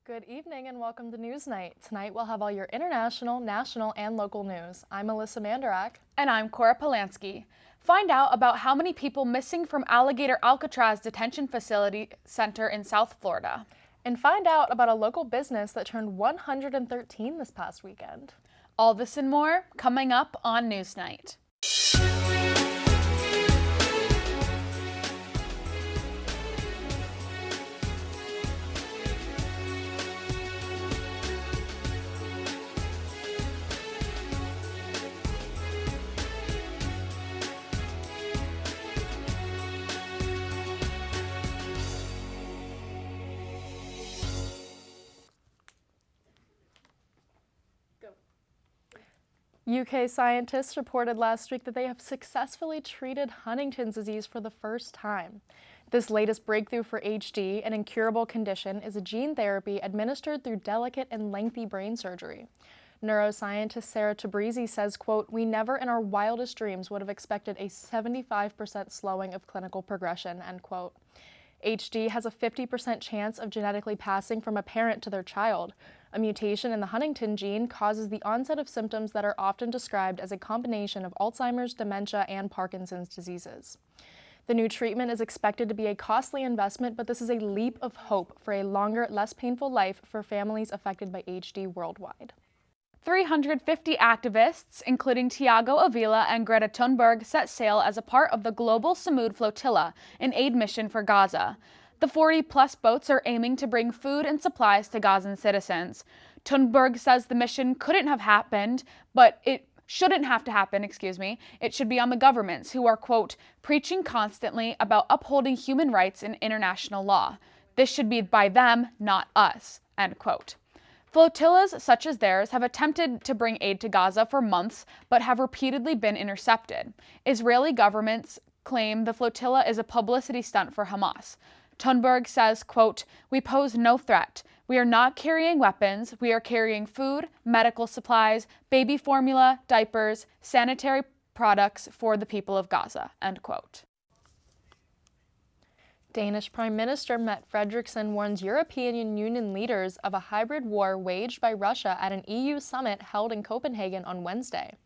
Good evening and welcome to NewsNight. Tonight we'll have all your international, national, and local news. I'm Alyssa Mandarak. And I'm Cora Polanski. Find out about how many people missing from Alligator Alcatraz Detention Facility Center in South Florida. And find out about a local business that turned 113 this past weekend. All this and more coming up on NewsNight. UK scientists reported last week that they have successfully treated Huntington's disease for the first time. This latest breakthrough for HD, an incurable condition, is a gene therapy administered through delicate and lengthy brain surgery. Neuroscientist Sarah Tabrizi says, quote, "We never in our wildest dreams would have expected a 75% slowing of clinical progression," end quote. HD has a 50% chance of genetically passing from a parent to their child. A mutation in the Huntington gene causes the onset of symptoms that are often described as a combination of Alzheimer's, dementia, and Parkinson's diseases. The new treatment is expected to be a costly investment, but this is a leap of hope for a longer, less painful life for families affected by HD worldwide. 350 activists, including Tiago Avila and Greta Thunberg, set sail as a part of the global Samud flotilla, an aid mission for Gaza. The 40-plus boats are aiming to bring food and supplies to Gazan citizens. Thunberg says the mission couldn't have happened, but it shouldn't have to happen, It should be on the governments who are, quote, preaching constantly about upholding human rights and international law. This should be by them, not us, end quote. Flotillas such as theirs have attempted to bring aid to Gaza for months, but have repeatedly been intercepted. Israeli governments claim the flotilla is a publicity stunt for Hamas. Thunberg says, quote, "We pose no threat. We are not carrying weapons. We are carrying food, medical supplies, baby formula, diapers, sanitary products for the people of Gaza," end quote. Danish Prime Minister Mette Frederiksen warns European Union leaders of a hybrid war waged by Russia at an EU summit held in Copenhagen on Wednesday.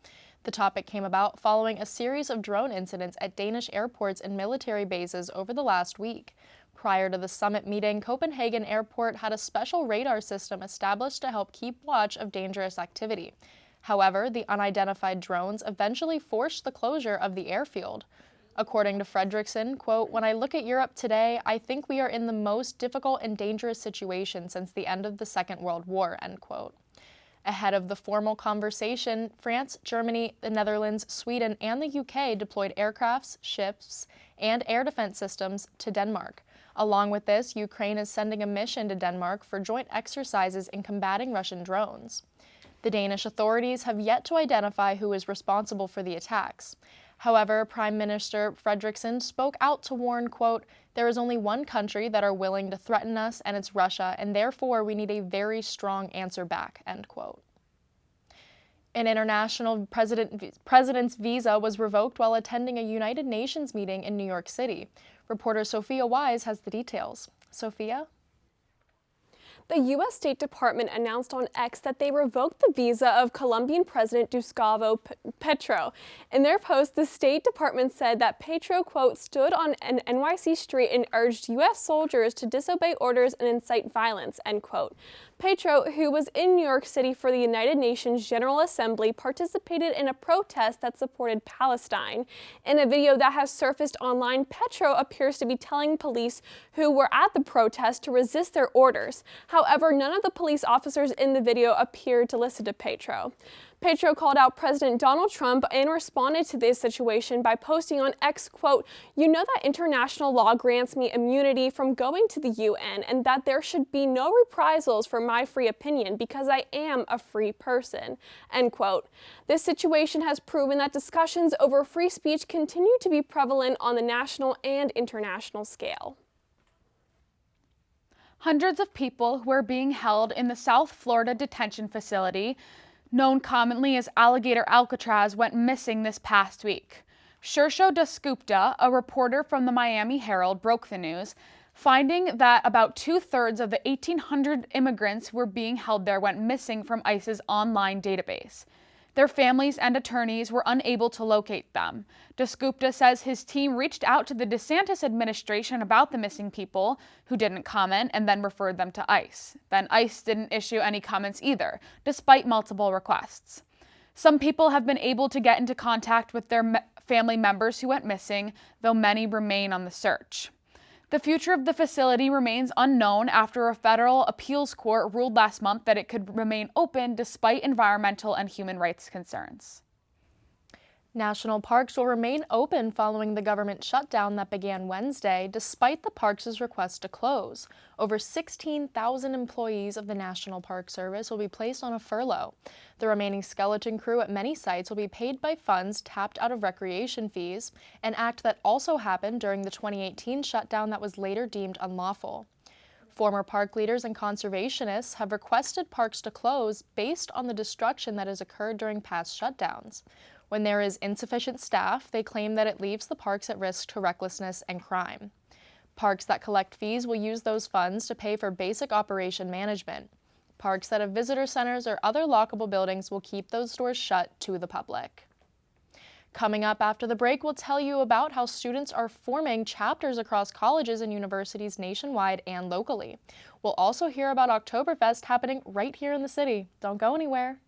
The topic came about following a series of drone incidents at Danish airports and military bases over the last week. Prior to the summit meeting, Copenhagen Airport had a special radar system established to help keep watch of dangerous activity. However, the unidentified drones eventually forced the closure of the airfield. According to Frederiksen, quote, "When I look at Europe today, I think we are in the most difficult and dangerous situation since the end of the Second World War," end quote. Ahead of the formal conversation, France, Germany, the Netherlands, Sweden, and the UK deployed aircrafts, ships, and air defense systems to Denmark. Along with this, Ukraine is sending a mission to Denmark for joint exercises in combating Russian drones. The Danish authorities have yet to identify who is responsible for the attacks. However, Prime Minister Frederiksen spoke out to warn, quote, "There is only one country that are willing to threaten us, and it's Russia, and therefore we need a very strong answer back," end quote. An international president's visa was revoked while attending a United Nations meeting in New York City. Reporter Sophia Wise has the details. Sophia? The U.S. State Department announced on X that they revoked the visa of Colombian President Gustavo Petro. In their post, the State Department said that Petro, quote, "stood on an NYC street and urged U.S. soldiers to disobey orders and incite violence," end quote. Petro, who was in New York City for the United Nations General Assembly, participated in a protest that supported Palestine. In a video that has surfaced online, Petro appears to be telling police who were at the protest to resist their orders. However, none of the police officers in the video appeared to listen to Petro. Petro called out President Donald Trump and responded to this situation by posting on X, quote, "You know that international law grants me immunity from going to the UN and that there should be no reprisals for my free opinion because I am a free person," end quote. This situation has proven that discussions over free speech continue to be prevalent on the national and international scale. Hundreds of people who are being held in the South Florida detention facility, known commonly as Alligator Alcatraz, went missing this past week. Shersho Dasgupta, a reporter from the Miami Herald, broke the news. finding that about 2/3 of the 1,800 immigrants who were being held there went missing from ICE's online database. Their families and attorneys were unable to locate them. Dasgupta says his team reached out to the DeSantis administration about the missing people, who didn't comment, and then referred them to ICE. Then ICE didn't issue any comments either, despite multiple requests. Some people have been able to get into contact with their family members who went missing, though many remain on the search. The future of the facility remains unknown after a federal appeals court ruled last month that it could remain open despite environmental and human rights concerns. National parks will remain open following the government shutdown that began Wednesday, despite the parks' request to close. Over 16,000 employees of the National Park Service will be placed on a furlough. The remaining skeleton crew at many sites will be paid by funds tapped out of recreation fees, an act that also happened during the 2018 shutdown that was later deemed unlawful. Former park leaders and conservationists have requested parks to close based on the destruction that has occurred during past shutdowns. When there is insufficient staff, they claim that it leaves the parks at risk to recklessness and crime. Parks that collect fees will use those funds to pay for basic operation management. Parks that have visitor centers or other lockable buildings will keep those doors shut to the public. Coming up after the break, we'll tell you about how students are forming chapters across colleges and universities nationwide and locally. We'll also hear about Oktoberfest happening right here in the city. Don't go anywhere.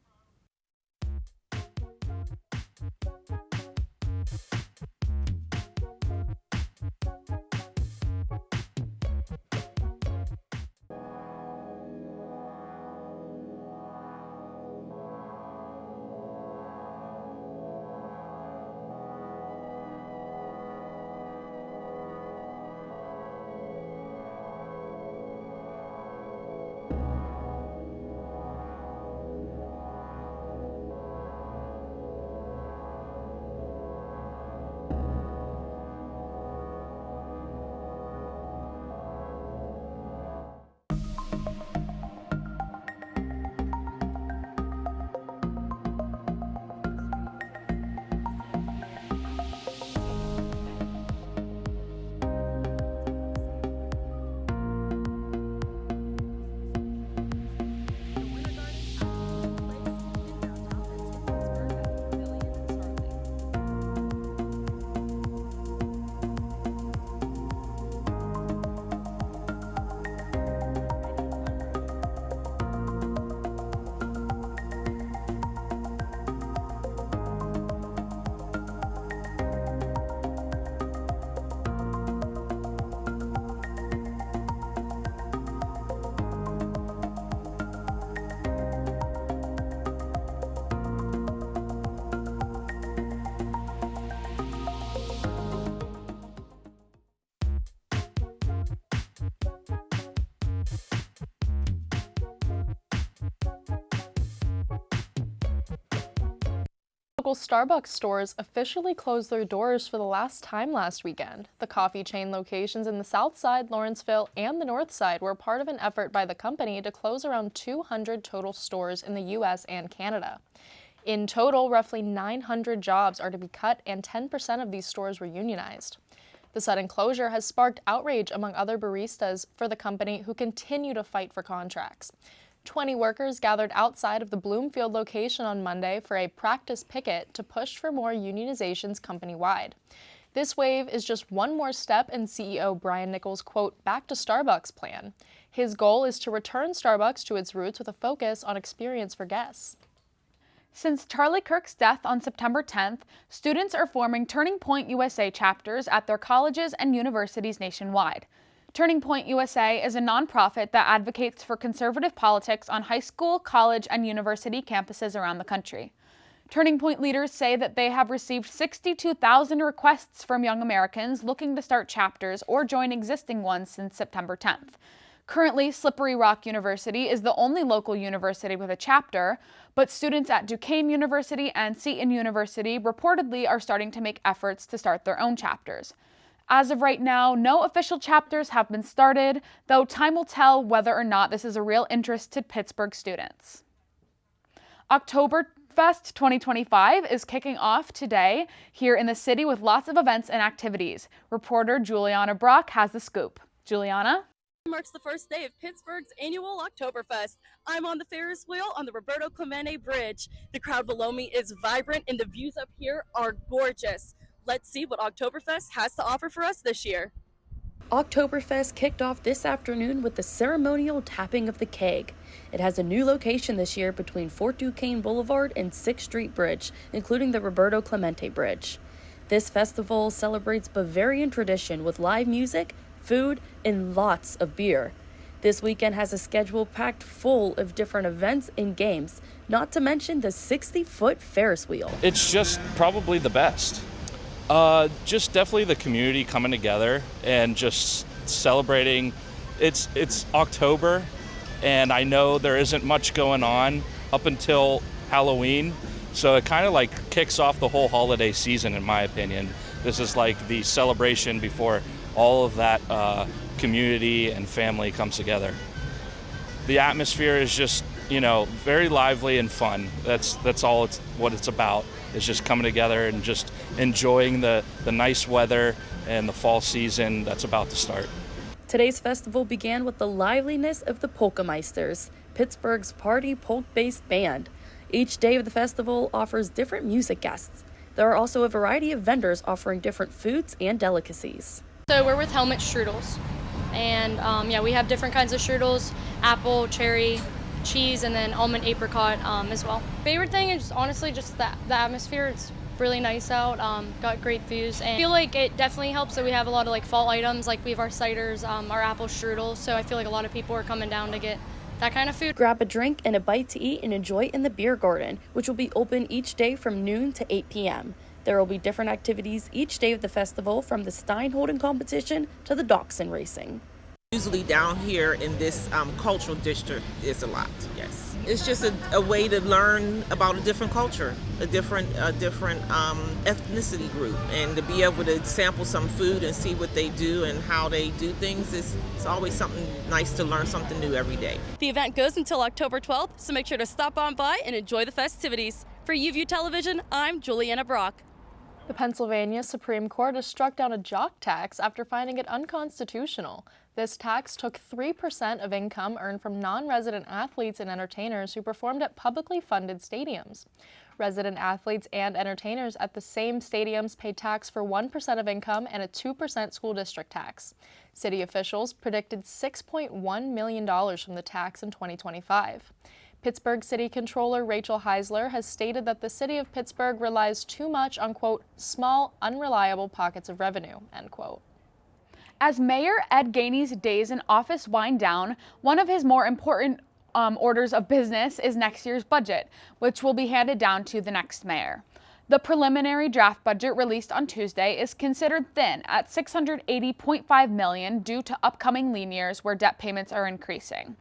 Local Starbucks stores officially closed their doors for the last time last weekend. The coffee chain locations in the South Side, Lawrenceville, and the North Side were part of an effort by the company to close around 200 total stores in the U.S. and Canada. In total, roughly 900 jobs are to be cut, and 10% of these stores were unionized. The sudden closure has sparked outrage among other baristas for the company who continue to fight for contracts. 20 workers gathered outside of the Bloomfield location on Monday for a practice picket to push for more unionizations company-wide. This wave is just one more step in CEO Brian Nichols' quote, "back to Starbucks" plan. His goal is to return Starbucks to its roots with a focus on experience for guests. Since Charlie Kirk's death on September 10th, students are forming Turning Point USA chapters at their colleges and universities nationwide. Turning Point USA is a nonprofit that advocates for conservative politics on high school, college, and university campuses around the country. Turning Point leaders say that they have received 62,000 requests from young Americans looking to start chapters or join existing ones since September 10th. Currently, Slippery Rock University is the only local university with a chapter, but students at Duquesne University and Seton University reportedly are starting to make efforts to start their own chapters. As of right now, no official chapters have been started, though time will tell whether or not this is a real interest to Pittsburgh students. Oktoberfest 2025 is kicking off today here in the city with lots of events and activities. Reporter Juliana Brock has the scoop. Juliana? Marks the first day of Pittsburgh's annual Oktoberfest. I'm on the Ferris wheel on the Roberto Clemente Bridge. The crowd below me is vibrant and the views up here are gorgeous. Let's see what Oktoberfest has to offer for us this year. Oktoberfest kicked off this afternoon with the ceremonial tapping of the keg. It has a new location this year between Fort Duquesne Boulevard and 6th Street Bridge, including the Roberto Clemente Bridge. This festival celebrates Bavarian tradition with live music, food, and lots of beer. This weekend has a schedule packed full of different events and games, not to mention the 60-foot Ferris wheel. It's just probably the best. Just definitely the community coming together and just celebrating. It's October, and I know there isn't much going on up until Halloween, so it kind of like kicks off the whole holiday season, in my opinion. This is like the celebration before all of that community and family comes together. The atmosphere is just, very lively and fun. That's all what it's about. It's just coming together and just enjoying the nice weather and the fall season that's about to start. Today's festival began with the liveliness of the Polkameisters, Pittsburgh's party polk-based band. Each day of the festival offers different music guests. There are also a variety of vendors offering different foods and delicacies. So we're with Helmet Strudels, and we have different kinds of strudels: apple, cherry, cheese, and then almond apricot as well. Favorite thing is honestly just the atmosphere. It's really nice out, got great views, and I feel like it definitely helps that we have a lot of fall items, like we have our ciders, our apple strudel, so I feel like a lot of people are coming down to get that kind of food. Grab a drink and a bite to eat and enjoy in the beer garden, which will be open each day from noon to 8 p.m. There will be different activities each day of the festival, from the Stein holding competition to the dachshund racing. Usually down here in this cultural district is a lot, yes. It's just a way to learn about a different culture, a different ethnicity group, and to be able to sample some food and see what they do and how they do things it's always something nice to learn something new every day. The event goes until October 12th, so make sure to stop on by and enjoy the festivities. For UView Television, I'm Juliana Brock. The Pennsylvania Supreme Court has struck down a jock tax after finding it unconstitutional. This tax took 3% of income earned from non-resident athletes and entertainers who performed at publicly funded stadiums. Resident athletes and entertainers at the same stadiums paid tax for 1% of income and a 2% school district tax. City officials predicted $6.1 million from the tax in 2025. Pittsburgh City Controller Rachel Heisler has stated that the city of Pittsburgh relies too much on, quote, small, unreliable pockets of revenue, end quote. As Mayor Ed Gainey's days in office wind down, one of his more important orders of business is next year's budget, which will be handed down to the next mayor. The preliminary draft budget released on Tuesday is considered thin at $680.5 million due to upcoming lean years where debt payments are increasing.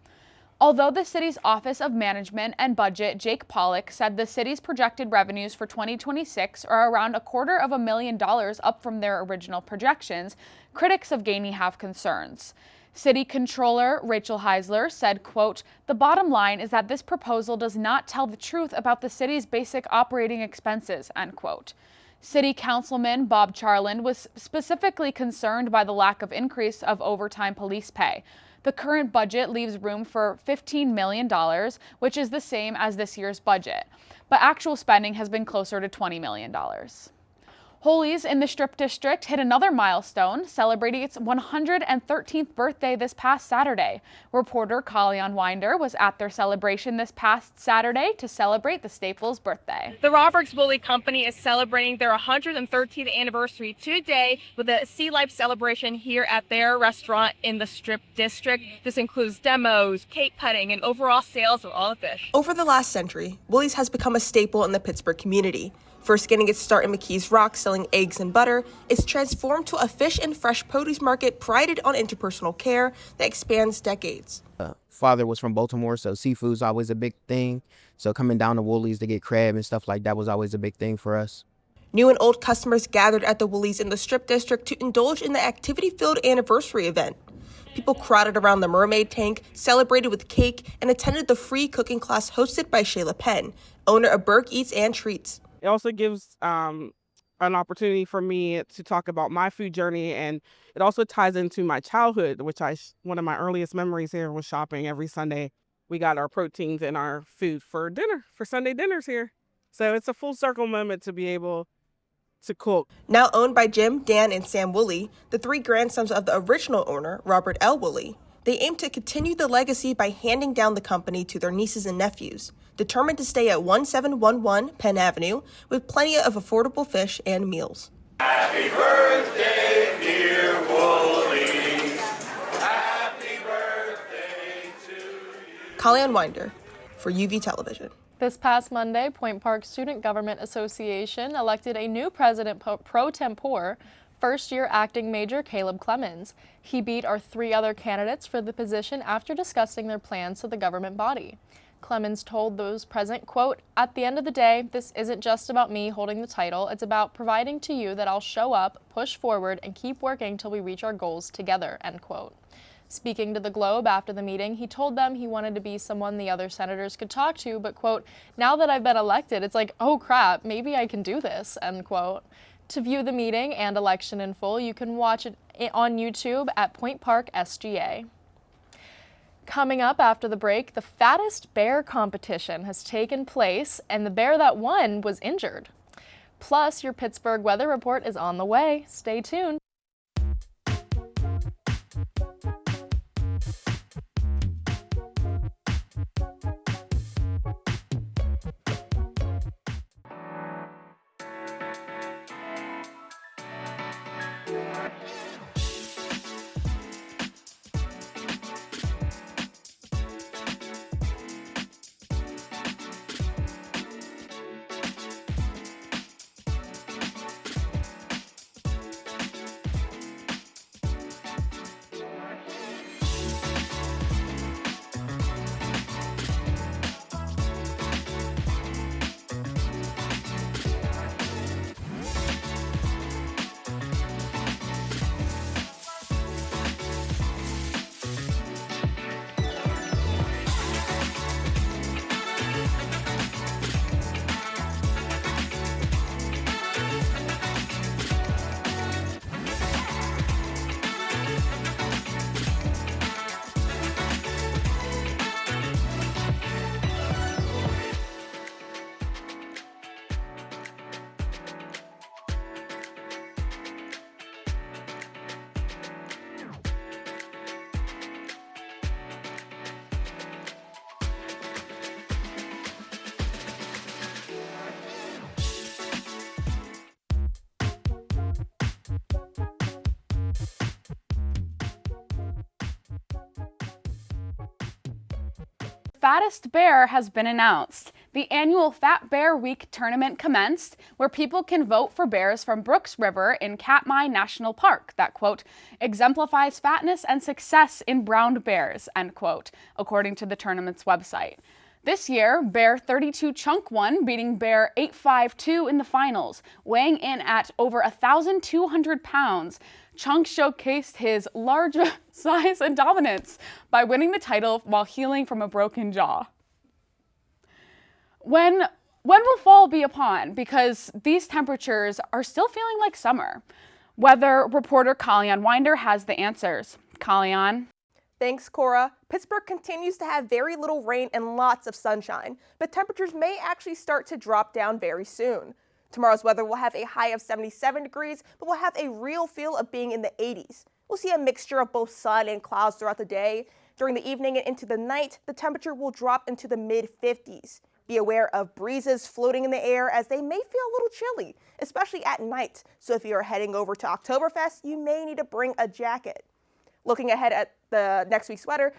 Although the city's Office of Management and Budget, Jake Pollock, said the city's projected revenues for 2026 are around $250,000 up from their original projections, critics of Gainey have concerns. City Controller Rachel Heisler said, quote, "The bottom line is that this proposal does not tell the truth about the city's basic operating expenses," end quote. City Councilman Bob Charland was specifically concerned by the lack of increase of overtime police pay. The current budget leaves room for $15 million, which is the same as this year's budget, but actual spending has been closer to $20 million. Holy's in the Strip District hit another milestone, celebrating its 113th birthday this past Saturday. Reporter Kalyan Winder was at their celebration this past Saturday to celebrate the Staples' birthday. The Roberts Woolley Company is celebrating their 113th anniversary today with a sea life celebration here at their restaurant in the Strip District. This includes demos, cake cutting, and overall sales of all the fish. Over the last century, Woolley's has become a staple in the Pittsburgh community. First getting its start in McKees Rock selling eggs and butter, it's transformed to a fish and fresh produce market prided on interpersonal care that expands decades. Father was from Baltimore, so seafood's always a big thing. So coming down to Woolley's to get crab and stuff like that was always a big thing for us. New and old customers gathered at the Woolley's in the Strip District to indulge in the activity-filled anniversary event. People crowded around the mermaid tank, celebrated with cake, and attended the free cooking class hosted by Shayla Penn, owner of Burke Eats and Treats. It also gives an opportunity for me to talk about my food journey, and it also ties into my childhood, which one of my earliest memories here was shopping every Sunday. We got our proteins and our food for dinner, for Sunday dinners here. So it's a full circle moment to be able to cook. Now owned by Jim, Dan, and Sam Woolley, the three grandsons of the original owner, Robert L. Woolley, they aim to continue the legacy by handing down the company to their nieces and nephews, determined to stay at 1711 Penn Avenue with plenty of affordable fish and meals. Happy birthday, dear Woolley. Happy birthday to you. Kalyan Winder for UV Television. This past Monday, Point Park Student Government Association elected a new president pro tempore, first-year acting Major Caleb Clemens. He beat our three other candidates for the position after discussing their plans to the government body. Clemens told those present, quote, "At the end of the day, this isn't just about me holding the title. It's about providing to you that I'll show up, push forward, and keep working till we reach our goals together," end quote. Speaking to the Globe after the meeting, he told them he wanted to be someone the other senators could talk to, but, quote, "Now that I've been elected, it's like, oh crap, maybe I can do this," end quote. To view the meeting and election in full, you can watch it on YouTube at Point Park SGA. Coming up after the break, the fattest bear competition has taken place, and the bear that won was injured. Plus, your Pittsburgh weather report is on the way. Stay tuned. Fattest Bear has been announced. The annual Fat Bear Week tournament commenced, where people can vote for bears from Brooks River in Katmai National Park that, quote, exemplifies fatness and success in brown bears, end quote, according to the tournament's website. This year, Bear 32 Chunk won, beating Bear 852 in the finals, weighing in at over 1,200 pounds. Chunk showcased his large size and dominance by winning the title while healing from a broken jaw. When will fall be upon? Because these temperatures are still feeling like summer. Weather reporter Kalyan Winder has the answers. Kalyan. Thanks, Cora. Pittsburgh continues to have very little rain and lots of sunshine, but temperatures may actually start to drop down very soon. Tomorrow's weather will have a high of 77 degrees, but will have a real feel of being in the 80s. We'll see a mixture of both sun and clouds throughout the day. During the evening and into the night, the temperature will drop into the mid-50s. Be aware of breezes floating in the air as they may feel a little chilly, especially at night. So if you are heading over to Oktoberfest, you may need to bring a jacket. Looking ahead at the next week's weather,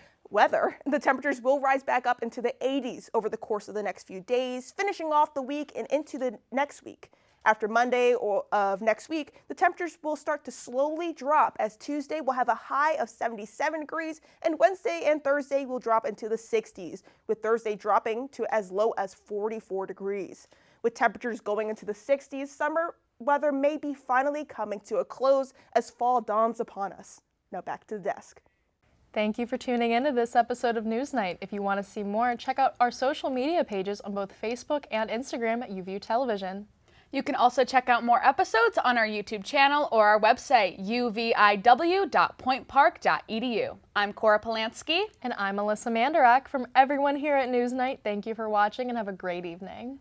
the temperatures will rise back up into the 80s over the course of the next few days, finishing off the week and into the next week. After Monday of next week, the temperatures will start to slowly drop as Tuesday will have a high of 77 degrees and Wednesday and Thursday will drop into the 60s, with Thursday dropping to as low as 44 degrees. With temperatures going into the 60s, summer weather may be finally coming to a close as fall dawns upon us. Now back to the desk. Thank you for tuning in to this episode of NewsNight. If you want to see more, check out our social media pages on both Facebook and Instagram at UView Television. You can also check out more episodes on our YouTube channel or our website, uviw.pointpark.edu. I'm Cora Polanski. And I'm Alyssa Mandarak. From everyone here at NewsNight, thank you for watching and have a great evening.